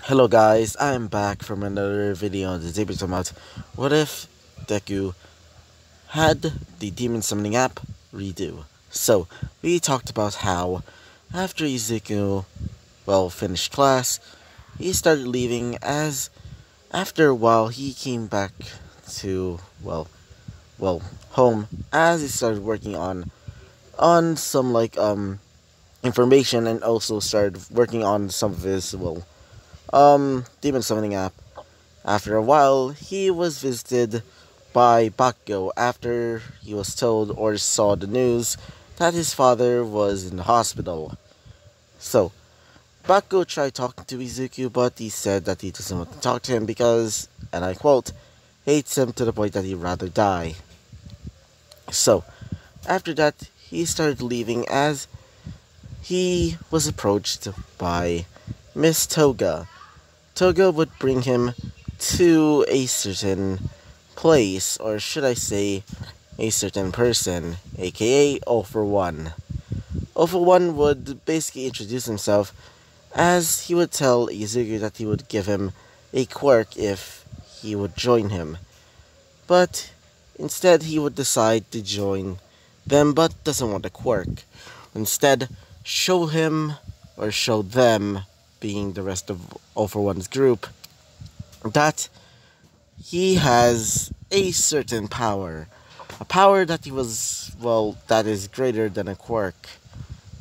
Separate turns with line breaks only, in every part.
Hello guys, I'm back from another video on the debate about what if Deku had the demon summoning app redo. So, we talked about how after Izuku, finished class, he started leaving as after a while he came back to, home as he started working on some information and also started working on some of his, demon summoning app. After a while, he was visited by Bakugo after he was told or saw the news that his father was in the hospital. So, Bakugo tried talking to Izuku, but he said that he doesn't want to talk to him because, and I quote, hates him to the point that he'd rather die. So, after that, he started leaving as he was approached by Miss Toga. Toga would bring him to a certain place, or should I say, a certain person, aka 0 for 1. 0 for 1 would basically introduce himself as he would tell Izuku that he would give him a quirk if he would join him. But instead he would decide to join them but doesn't want a quirk. Instead, show him or show them, being the rest of 0 for 1's group, that he has a certain power. A power that that is greater than a quirk.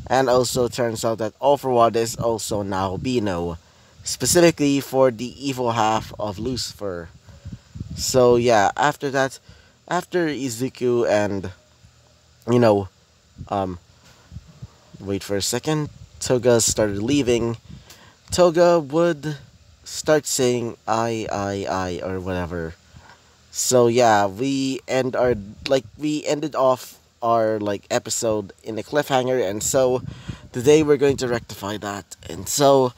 And also turns out that 0 for 1 is also now Bino, specifically for the evil half of Lucifer. So yeah, after that, after Izuku and, wait for a second, Toga started leaving, Toga would start saying I, or whatever. So yeah, we ended off our episode in a cliffhanger, and so today we're going to rectify that. And so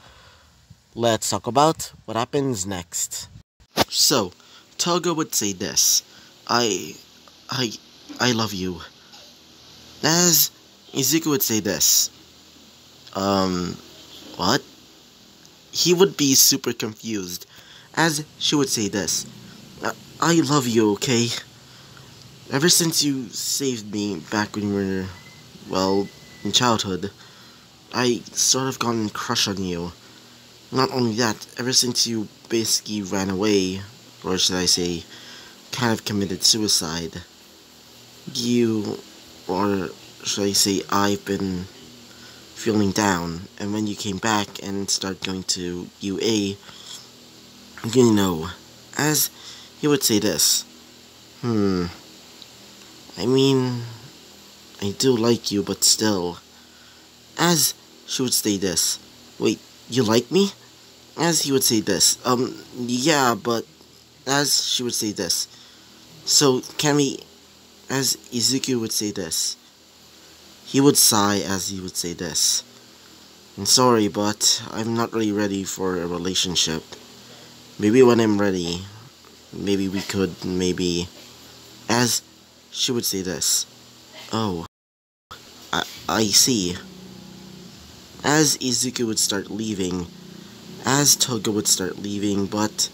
let's talk about what happens next. So Toga would say this: I I I love you. As Izuku would say this. What? He would be super confused, as she would say this: I love you, okay? Ever since you saved me back when you were, in childhood, I sort of gotten a crush on you. Not only that, ever since you basically ran away, or should I say, kind of committed suicide, or should I say, I've been feeling down, and when you came back and started going to UA, as he would say this: I mean, I do like you, but still. As she would say this: wait, you like me? As he would say this: yeah, but. As she would say this: so, can we. As Izuku would say this, he would sigh as he would say this: I'm sorry, but I'm not really ready for a relationship. Maybe when I'm ready, maybe we could, maybe. As she would say this: oh, I see. As Izuku would start leaving, as Toga would start leaving, but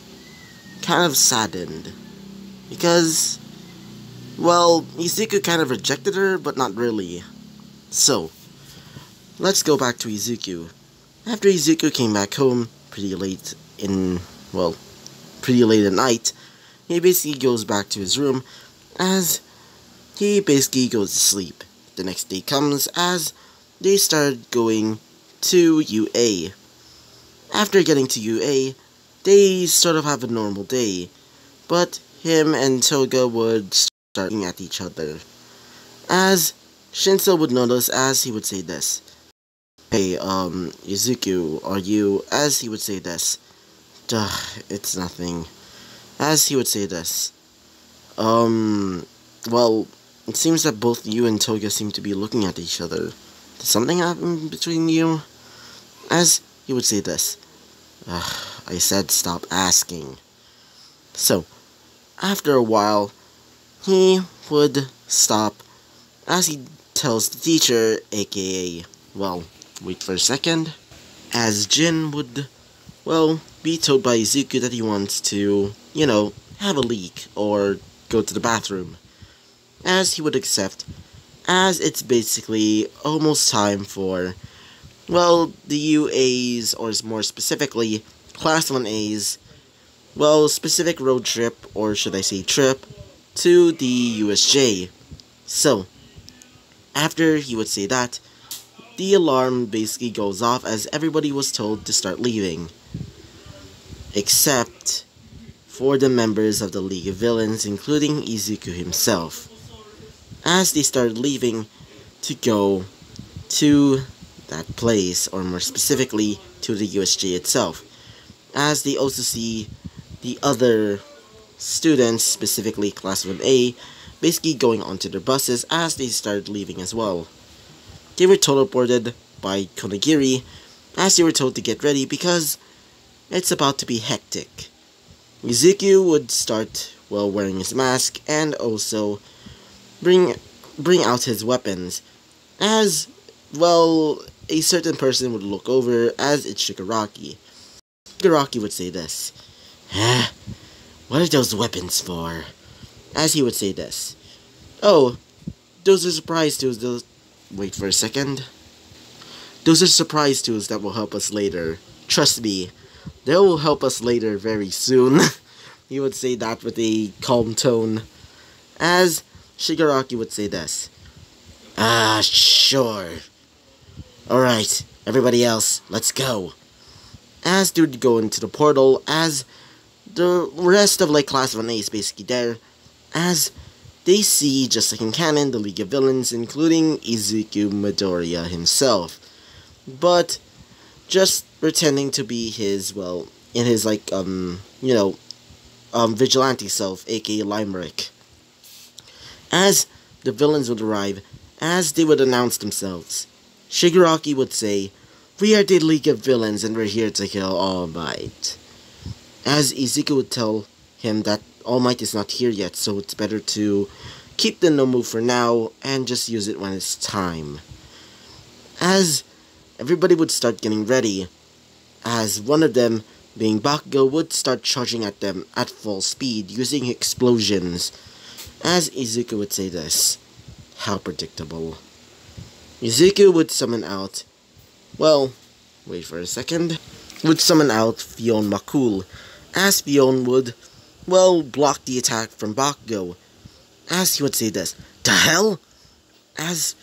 kind of saddened. Because, Izuku kind of rejected her, but not really. So, let's go back to Izuku. After Izuku came back home pretty late at night, he basically goes back to his room as he basically goes to sleep. The next day comes as they start going to UA. After getting to UA, they sort of have a normal day, but him and Toga would start looking at each other. As Shinso would notice, as he would say this: hey, Izuku, are you, as he would say this, duh, it's nothing. As he would say this, it seems that both you and Toga seem to be looking at each other. Did something happen between you? As he would say this, I said stop asking. So, after a while, he would stop as he tells the teacher, aka, wait for a second, as Jin would well, be told by Izuku that he wants to, have a leak or go to the bathroom, as he would accept, as it's basically almost time for, well, the UAs, or more specifically, Class 1As, well, specific road trip, or should I say trip, to the USJ. So, after he would say that, the alarm basically goes off as everybody was told to start leaving. Except for the members of the League of Villains, including Izuku himself, as they started leaving to go to that place, or more specifically, to the USJ itself, as they also see the other students, specifically Class 1A, basically going onto their buses as they started leaving as well. They were teleported by Konagiri as they were told to get ready because it's about to be hectic. Izuku would start, well, wearing his mask and also bring out his weapons, as, well, a certain person would look over as it's Shigaraki. Shigaraki would say this, what are those weapons for? As he would say this, oh, those are surprise tools, wait for a second. Those are surprise tools that will help us later. Trust me, they will help us later very soon. He would say that with a calm tone, as Shigaraki would say this, ah, sure. Alright, everybody else, let's go. As they would go into the portal, as the rest of Class 1A is basically there, as they see, just like in canon, the League of Villains, including Izuku Midoriya himself, but just pretending to be his, well, in his, vigilante self, aka Limerick. As the villains would arrive, as they would announce themselves, Shigaraki would say, we are the League of Villains and we're here to kill All Might. As Izuku would tell him that All Might is not here yet, so it's better to keep the no move for now and just use it when it's time. As everybody would start getting ready, as one of them, being Bakugo, would start charging at them at full speed using explosions. As Izuku would say this, how predictable. Izuku would summon out, well, wait for a second, would summon out Fion Makul, as Fion would, well, block the attack from Bakugo. As he would say this, the hell? As,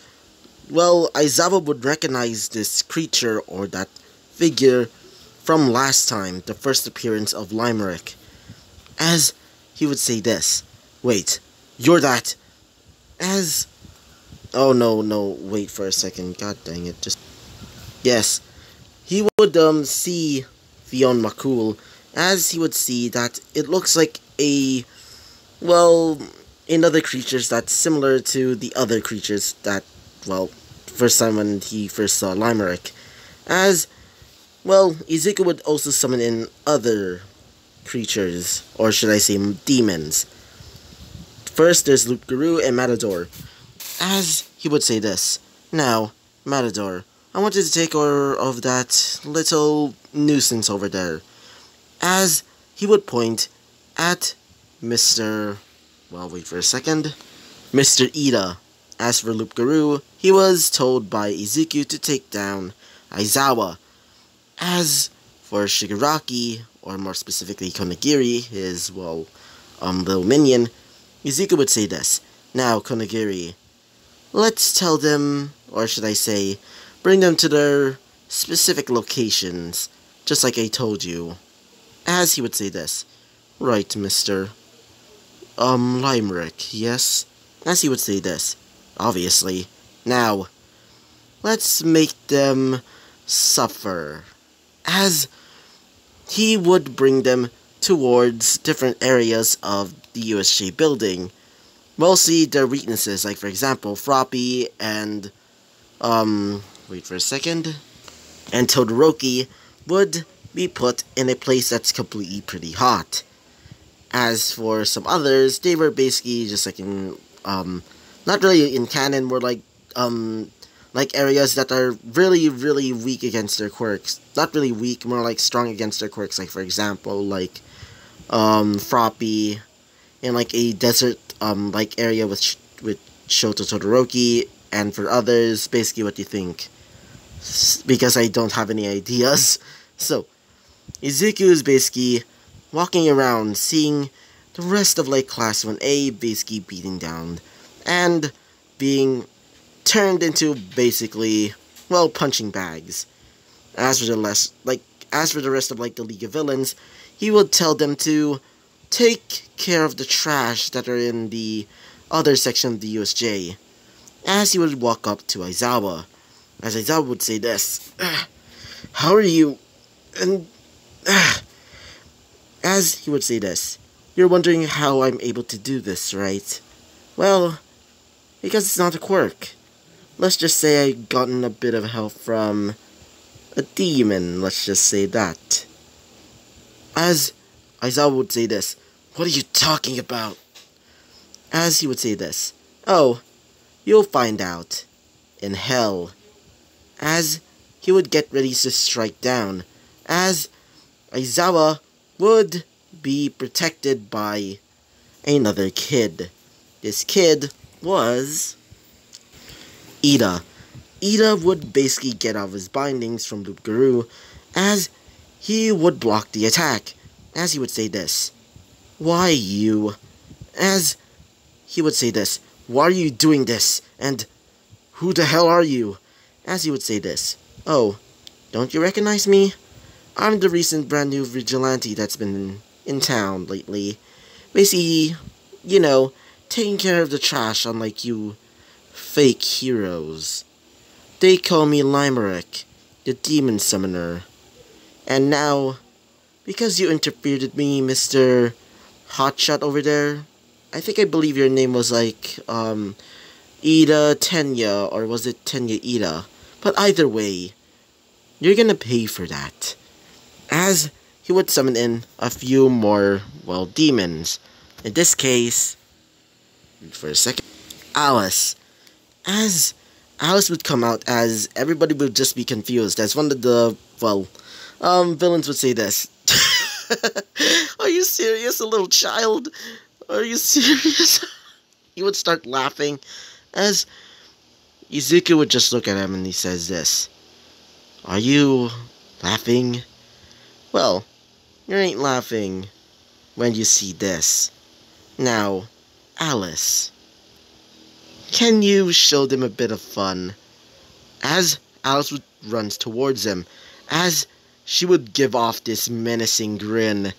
well, Aizawa would recognize this creature or that figure from last time, the first appearance of Limerick. As he would say this, wait, you're that, as, oh no, wait for a second, god dang it, yes, he would, see Fion Makul, as he would see that it looks like another creatures that's similar to the other creatures that, well, first time when he first saw Limerick. As, well, Izuku would also summon in other creatures, or should I say demons. First, there's Loop Guru and Matador. As he would say this, now, Matador, I want you to take care of that little nuisance over there. As he would point at Mr. Well, wait for a second. Mr. Ida. As for Loop Guru, he was told by Izuku to take down Aizawa. As for Shigaraki, or more specifically Konagiri, his, well, little minion, Izuku would say this, now, Konagiri, let's tell them, or should I say, bring them to their specific locations, just like I told you. As he would say this, right, Mr. Limerick, yes? As he would say this, obviously. Now, let's make them suffer. As he would bring them towards different areas of the USJ building. Mostly their weaknesses, like for example, Froppy and, wait for a second, and Todoroki would be put in a place that's completely pretty hot. As for some others, they were basically just like in, not really in canon, more like, like areas that are really, really weak against their quirks. Not really weak, more like strong against their quirks. Like, for example, like, Froppy, in like a desert, like area with Shoto Todoroki, and for others, basically what you think. Because I don't have any ideas. So, Izuku is basically walking around, seeing the rest of like Class 1A basically beating down, and being turned into basically, well, punching bags. As for the rest of like the League of Villains, he would tell them to take care of the trash that are in the other section of the USJ. As he would walk up to Aizawa, as Aizawa would say this, "How are you?" And as he would say this, "You're wondering how I'm able to do this, right? Well, because it's not a quirk. Let's just say I've gotten a bit of help from a demon, let's just say that." As Aizawa would say this, "What are you talking about?" As he would say this, "Oh, you'll find out. In hell." As he would get ready to strike down, as Aizawa would be protected by another kid. This kid was Ida. Ida would basically get out of his bindings from Loop Guru, as he would block the attack, as he would say this, "Why you?" As he would say this, "Why are you doing this? And who the hell are you?" As he would say this, "Oh, don't you recognize me? I'm the recent brand new vigilante that's been in town lately. Basically, you know, taking care of the trash unlike you fake heroes. They call me Limerick, the demon summoner. And now, because you interfered with me, Mr. Hotshot over there, I believe your name was like, Ida Tenya, or was it Tenya Ida? But either way, you're gonna pay for that." As he would summon in a few more, well, demons. In this case, for a second, Alice. As Alice would come out, as everybody would just be confused, as one of the, well, villains would say this. "Are you serious, a little child? Are you serious?" He would start laughing, as Izuku would just look at him and he says this, "Are you laughing? Well, you ain't laughing when you see this. Now, Alice, can you show them a bit of fun?" As Alice would runs towards him, as she would give off this menacing grin,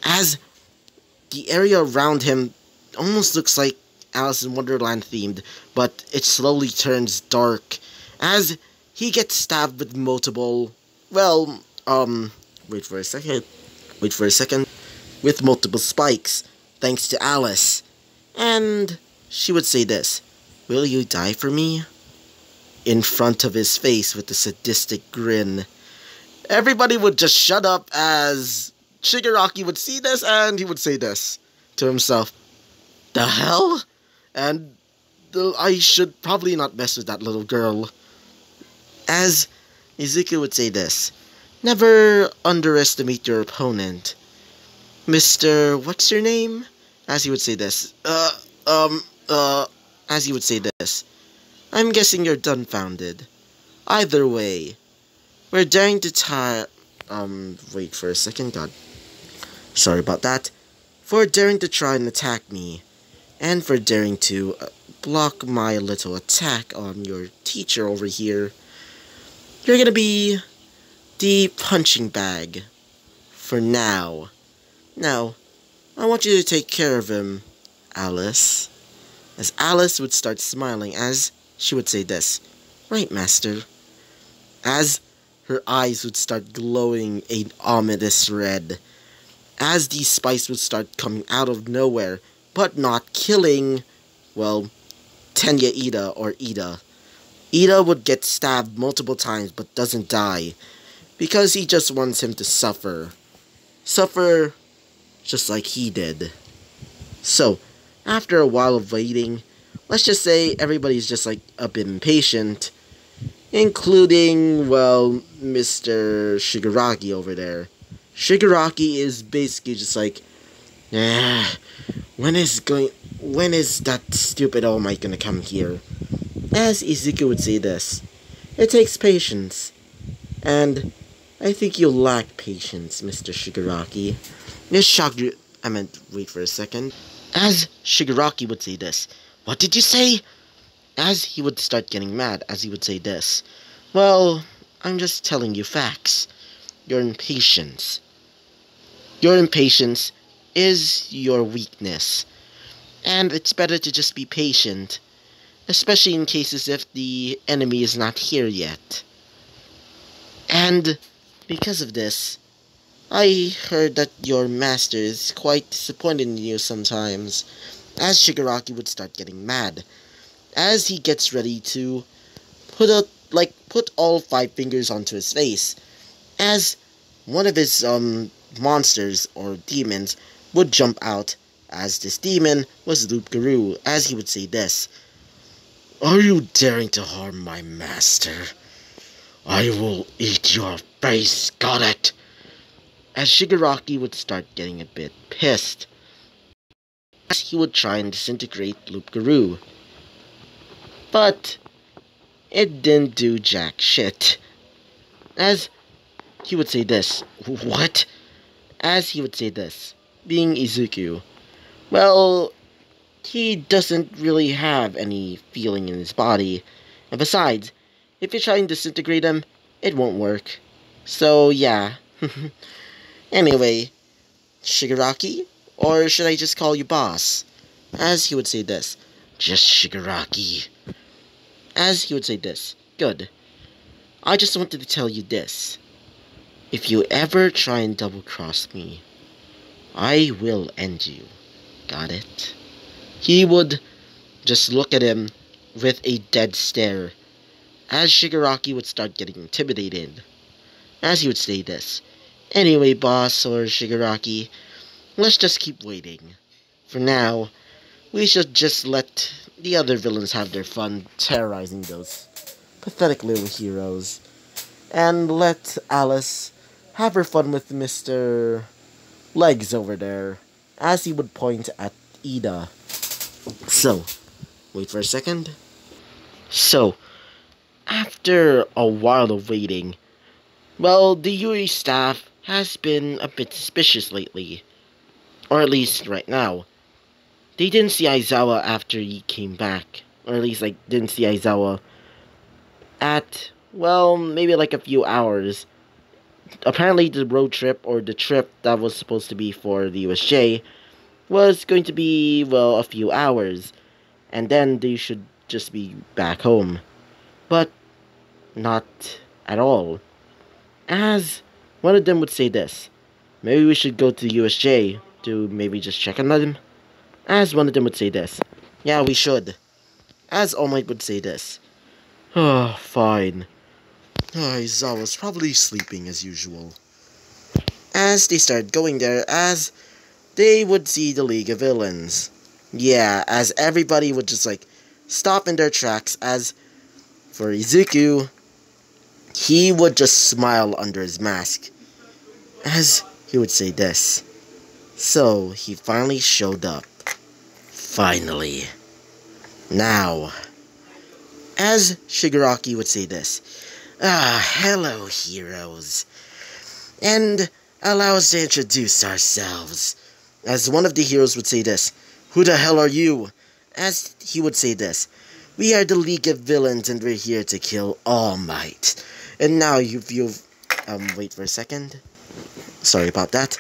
as the area around him almost looks like Alice in Wonderland themed, but it slowly turns dark, as he gets stabbed with multiple, well, wait for a second, with multiple spikes, thanks to Alice. And she would say this, "Will you die for me?" in front of his face with a sadistic grin. Everybody would just shut up, as Shigaraki would see this and he would say this to himself, "The hell?" And I should probably not mess with that little girl. As Izuku would say this, "Never underestimate your opponent. Mr. What's your name?" As he would say this, as he would say this, "I'm guessing you're dumbfounded. Either way, we're daring to wait for a second, god. Sorry about that. For daring to try and attack me, and for daring to block my little attack on your teacher over here, you're gonna be the punching bag. For now. Now, I want you to take care of him, Alice." As Alice would start smiling, as she would say this, "Right, master." As her eyes would start glowing an ominous red, as these spikes would start coming out of nowhere, but not killing, well, Tenya Ida or Ida. Ida would get stabbed multiple times but doesn't die, because he just wants him to suffer. Suffer just like he did. So, after a while of waiting, let's just say everybody's just like a bit impatient, including, well, Mr. Shigaraki over there. Shigaraki is basically just like, ah, when is going, when is that stupid All Might gonna come here? As Izuku would say this, it takes patience, and I think you lack patience, Mr. Shigaraki. This shocked you. I meant, wait for a second. As Shigaraki would say this, what did you say? As he would start getting mad, as he would say this, well, I'm just telling you facts. Your impatience. Your impatience is your weakness. And it's better to just be patient, especially in cases if the enemy is not here yet. And because of this, I heard that your master is quite disappointed in you sometimes, as Shigaraki would start getting mad, as he gets ready to put all 5 fingers onto his face, as one of his monsters or demons would jump out, as this demon was Loop Guru, as he would say this, "Are you daring to harm my master? I will eat your face, got it?" As Shigaraki would start getting a bit pissed, as he would try and disintegrate Loop Guru. But it didn't do jack shit. As he would say this, what? As he would say this, being Izuku, well, he doesn't really have any feeling in his body. And besides, if you try and disintegrate him, it won't work. So, yeah. Anyway, Shigaraki? Or should I just call you boss? As he would say this, just Shigaraki. As he would say this, good. I just wanted to tell you this. If you ever try and double-cross me, I will end you. Got it? He would just look at him with a dead stare, as Shigaraki would start getting intimidated. As he would say this, anyway, boss or Shigaraki, let's just keep waiting. For now, we should just let the other villains have their fun terrorizing those pathetic little heroes, and let Alice have her fun with Mr. Legs over there, as he would point at Ida. So, wait for a second. So, after a while of waiting, well, the Yuri staff has been a bit suspicious lately. Or at least right now. They didn't see Aizawa after he came back. Or at least, didn't see Aizawa at, well, maybe a few hours. Apparently the road trip, or the trip that was supposed to be for the USJ, was going to be, well, a few hours. And then they should just be back home. But not at all. As one of them would say this, maybe we should go to the USJ to maybe just check on them. As one of them would say this, yeah, we should. As All Might would say this, oh, fine. Izawa's probably sleeping as usual. As they start going there, as they would see the League of Villains. Yeah, as everybody would just stop in their tracks, as for Izuku, he would just smile under his mask, as he would say this. So, he finally showed up. Finally. Now, as Shigaraki would say this, hello, heroes. And allow us to introduce ourselves. As one of the heroes would say this, who the hell are you? As he would say this, we are the League of Villains and we're here to kill All Might. And now you've wait for a second. Sorry about that.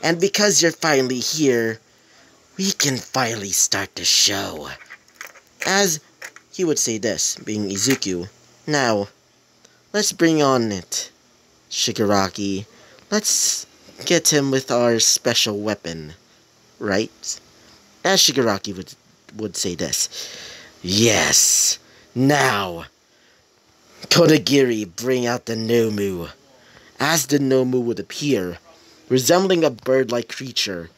And because you're finally here, we can finally start the show. As he would say this, being Izuku, now, let's bring on it, Shigaraki. Let's get him with our special weapon, right? As Shigaraki would say this, yes, now, Kodagiri, bring out the Nomu. As the Nomu would appear, resembling a bird-like creature,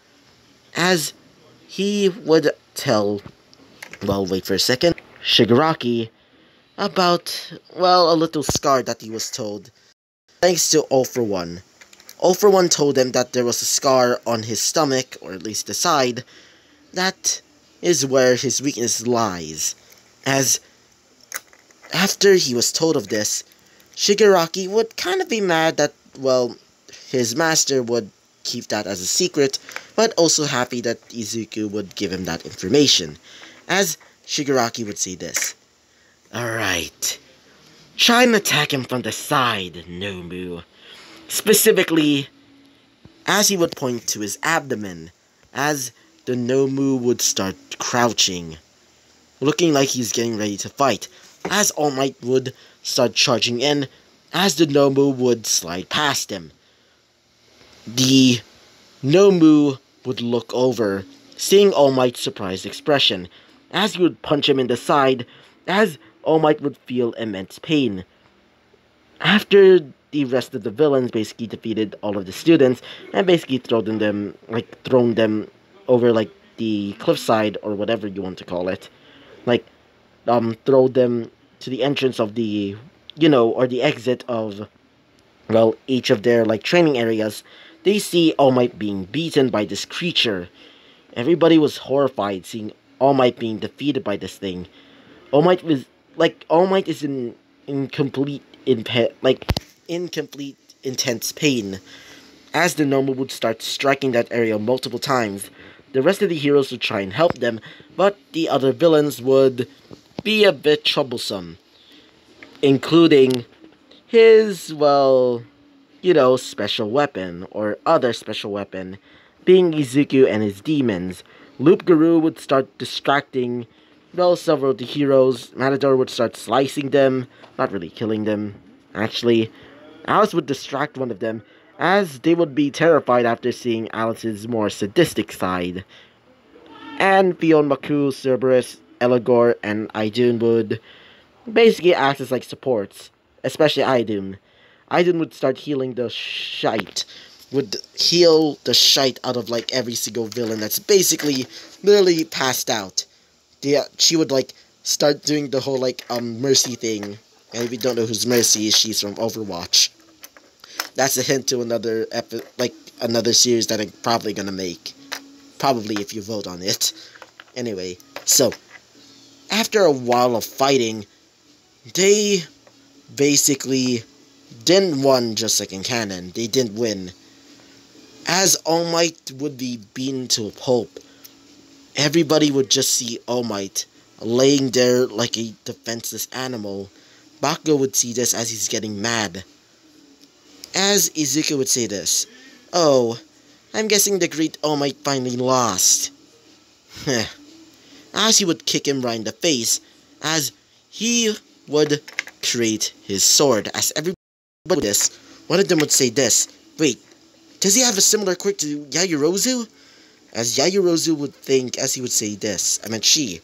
as he would tell, well, wait for a second, Shigaraki about, well, a little scar that he was told, thanks to All For One. All For One told him that there was a scar on his stomach, or at least the side, that is where his weakness lies. As after he was told of this, Shigaraki would kind of be mad that, well, his master would keep that as a secret, but also happy that Izuku would give him that information. As Shigaraki would say this, "Alright, try and attack him from the side, Nomu." Specifically, as he would point to his abdomen, as the Nomu would start crouching, looking like he's getting ready to fight, as All Might would start charging in, as the Nomu would slide past him. The Nomu would look over, seeing All Might's surprised expression, as he would punch him in the side, as All Might would feel immense pain. After the rest of the villains basically defeated all of the students, and basically thrown them over, like, the cliffside, or whatever you want to call it. Like, throw them to the entrance of the, or the exit of, well, each of their, like, training areas. They see All Might being beaten by this creature. Everybody was horrified seeing All Might being defeated by this thing. All Might is in incomplete intense pain. As the Nomu would start striking that area multiple times, the rest of the heroes would try and help them, but the other villains would be a bit troublesome, including his, well, special weapon, or other special weapon, being Izuku and his demons. Loop Guru would start distracting, well, several of the heroes. Matador would start slicing them, not really killing them, actually. Alice would distract one of them, as they would be terrified after seeing Alice's more sadistic side. And Fion Maku, Cerberus, Elagor, and Idun would basically act as like supports, especially Idun. Idun would start healing the shite, would heal the shite out of like every single villain that's basically literally passed out. She would like start doing the whole like Mercy thing. And if you don't know who's Mercy is, she's from Overwatch. That's a hint to another another series that I'm probably gonna make. Probably if you vote on it. Anyway, so after a while of fighting, they basically didn't win, just like in canon. They didn't win. As All Might would be beaten to a pulp, everybody would just see All Might laying there like a defenseless animal. Bakugo would see this as he's getting mad. As Izuku would say this, "Oh, I'm guessing the great All Might finally lost." As he would kick him right in the face, as he would create his sword. As everybody would this, one of them would say this, "Wait, does he have a similar quirk to Yayorozu?" As Yayorozu would think, as he would say this, she.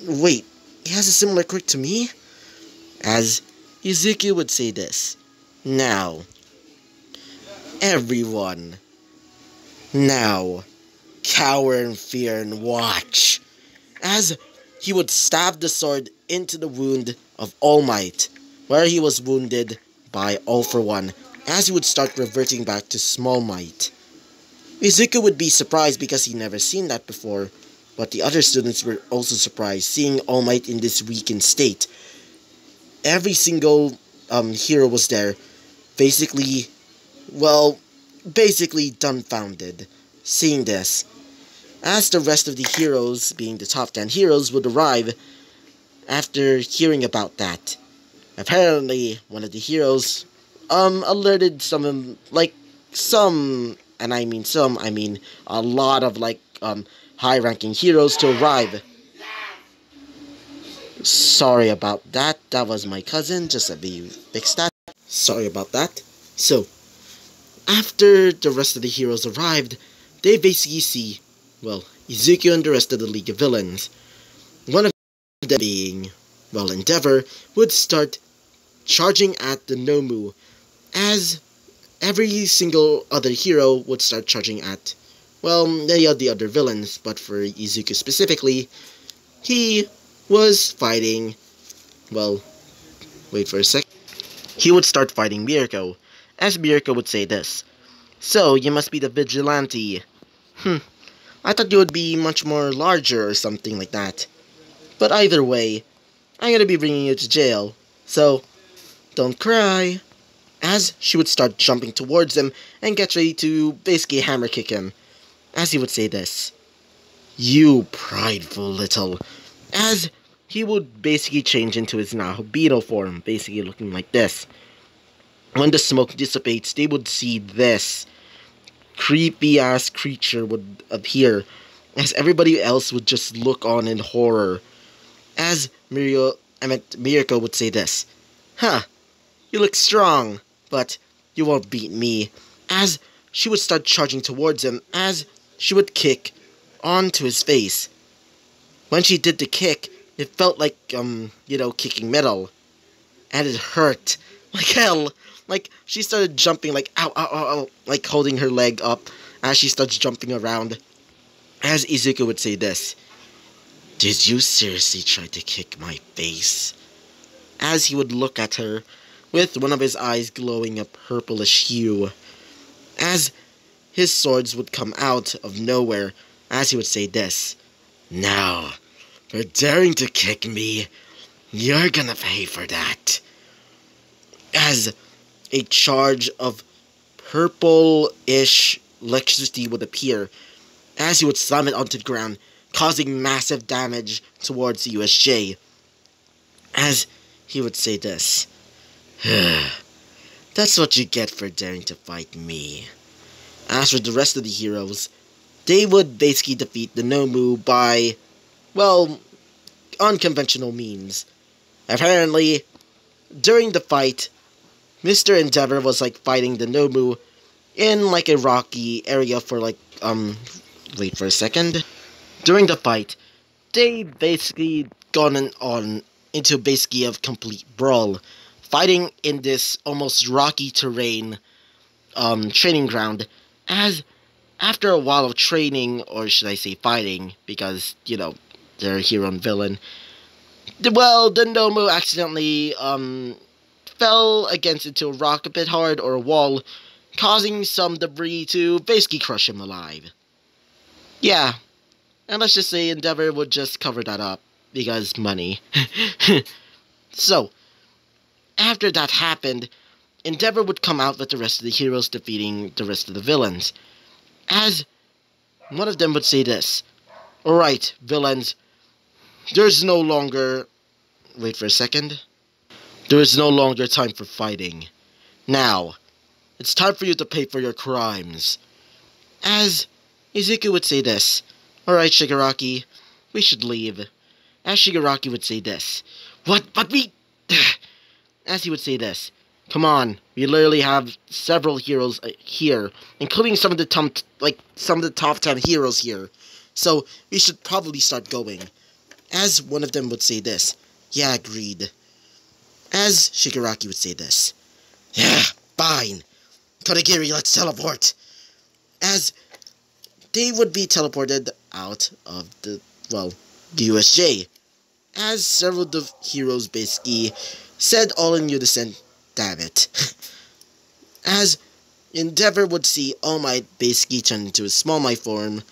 Wait, he has a similar quirk to me? As Izuku would say this, "Now, everyone, now, cower in fear and watch." As he would stab the sword into the wound of All Might, where he was wounded by All For One, as he would start reverting back to Small Might. Izuku would be surprised because he'd never seen that before, but the other students were also surprised seeing All Might in this weakened state. Every single hero was there, basically dumbfounded, seeing this. As the rest of the heroes, being the top 10 heroes, would arrive after hearing about that. Apparently, one of the heroes, alerted and I mean a lot of, high-ranking heroes to arrive. Sorry about that, that was my cousin, just let me fix that. Sorry about that. So, after the rest of the heroes arrived, they basically see, Izuku and the rest of the League of Villains. One of them being, Endeavor, would start charging at the Nomu, as every single other hero would start charging at, the other villains, but for Izuku specifically, he was fighting well, wait for a sec. He would start fighting Mirko, as Mirko would say this. So, you must be the vigilante. I thought you would be much more larger or something like that. But either way, I'm gonna be bringing you to jail. So, don't cry. As she would start jumping towards him and get ready to basically hammer kick him. As he would say this. You prideful little. As he would basically change into his now beetle form, basically looking like this. When the smoke dissipates, they would see this creepy ass creature would appear, as everybody else would just look on in horror. As Mirko would say this. Huh, you look strong, but you won't beat me. As she would start charging towards him, as she would kick onto his face. When she did the kick, it felt like, kicking metal. And it hurt. Like hell. Like, she started jumping, like, ow, ow, ow, ow, like, holding her leg up as she starts jumping around. As Izuku would say this. Did you seriously try to kick my face? As he would look at her, with one of his eyes glowing a purplish hue. As his swords would come out of nowhere, as he would say this. Now, for daring to kick me, you're gonna pay for that. As a charge of purple-ish electricity would appear, as he would slam it onto the ground, causing massive damage towards the USJ. As he would say this. That's what you get for daring to fight me. As for the rest of the heroes, they would basically defeat the Nomu by, well, unconventional means. Apparently, during the fight, Mr. Endeavor was, like, fighting the Nomu in, like, a rocky area for, like, wait for a second. During the fight, they basically gone on into basically a complete brawl, fighting in this almost rocky terrain, training ground, as after a while of training, or should I say fighting, because, they're a hero and villain, the Nomu accidentally, fell into a rock a bit hard, or a wall, causing some debris to basically crush him alive. Yeah, and let's just say Endeavor would just cover that up, because money. So, after that happened, Endeavor would come out with the rest of the heroes defeating the rest of the villains. As one of them would say this. Alright, villains, there's no longer... Wait for a second. There is no longer time for fighting. Now, it's time for you to pay for your crimes. As Izuku would say this. Alright, Shigaraki, we should leave. As Shigaraki would say this. What? But we... As he would say this. Come on, we literally have several heroes here, including some of the top 10 heroes here. So, we should probably start going. As one of them would say this. Yeah, agreed. As Shigaraki would say this. Yeah, fine. Kodagiri, let's teleport. As they would be teleported out of the USJ. As several of the heroes basically said all in unison, damn it. As Endeavor would see All Might basically turn into a Small Might form,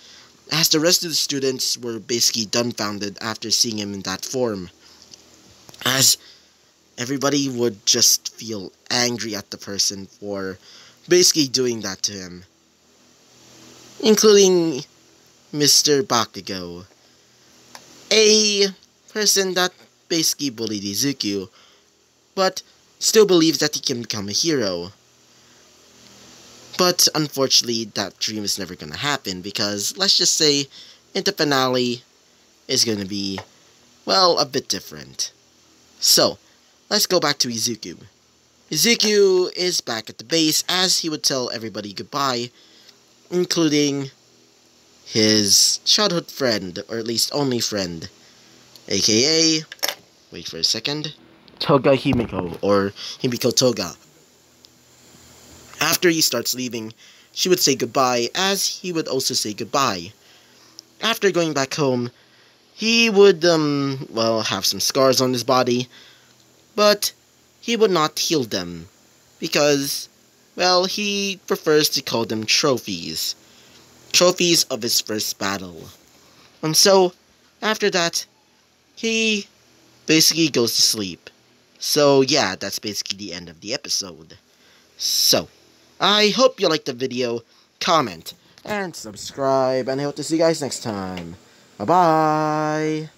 as the rest of the students were basically dumbfounded after seeing him in that form. As everybody would just feel angry at the person for basically doing that to him. Including Mr. Bakugo, a person that basically bullied Izuku, but still believes that he can become a hero. But unfortunately, that dream is never going to happen, because let's just say, in the finale, is going to be, well, a bit different. So, let's go back to Izuku. Izuku is back at the base, as he would tell everybody goodbye, including his childhood friend, or at least only friend, aka, wait for a second, Toga Himiko, or Himiko Toga. After he starts leaving, she would say goodbye, as he would also say goodbye. After going back home, he would, have some scars on his body, but he would not heal them because, well, he prefers to call them trophies. Trophies of his first battle. And so, after that, he basically goes to sleep. So yeah, that's basically the end of the episode. So, I hope you liked the video, comment, and subscribe, and I hope to see you guys next time. Bye-bye!